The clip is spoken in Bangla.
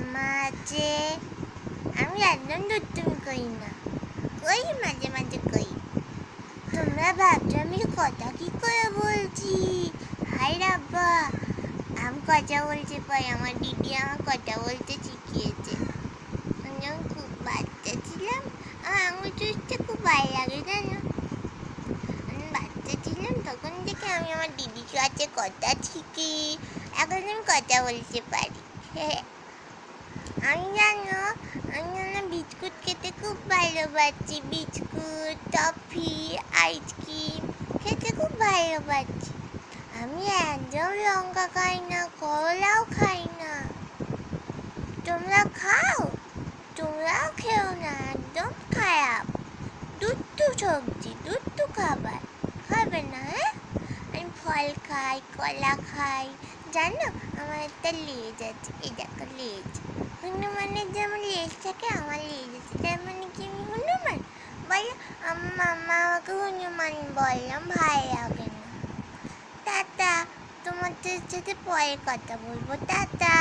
আম্মা আছে। আমি একদম দুষ্টুমি করি না, কই মাঝে মাঝে কই। তোমরা ভাবছো আমি কথা কি করে বলছি? হাই রাব্বা, আমি কথা বলতে পারি। আমার দিদি আমার কথা বলতে শিখিয়েছে। আমি যখন খুব বাচ্চা ছিলাম, আমার আঙুল চুষতে খুব ভালো লাগে জানো। আমি বাচ্চা ছিলাম তখন থেকে আমি আমার দিদির কাছে কথা শিখি। এখন আমি কথা বলতে পারি। আমি জানো বিস্কুট খেতে খুব ভালোবাসি। বিস্কুট, টফি, আইসক্রিম খেতে খুব ভালোবাসি। আমি একদম লঙ্কা খাই না, করলাও খাই না। তোমরা খাও? তোমরাও খেও না, একদম খারাপ। দুষ্টু সবজি, দুষ্টু খাবার খাবে না, হ্যাঁ? আমি ফল খাই, কলা খাই। জানো আমার একটা লেজ আছে, এই দেখো লেজ। হনুমানের যেমন লেজ থাকে আমার লেজ আছে, তার মানে কি আমি হনুমান? বলো, আমার মাম্মা আমাকে হনুমান বললাম, ভালো লাগে না। টাটা, তোমাদের সাথে পরে কথা বলবো, টাটা।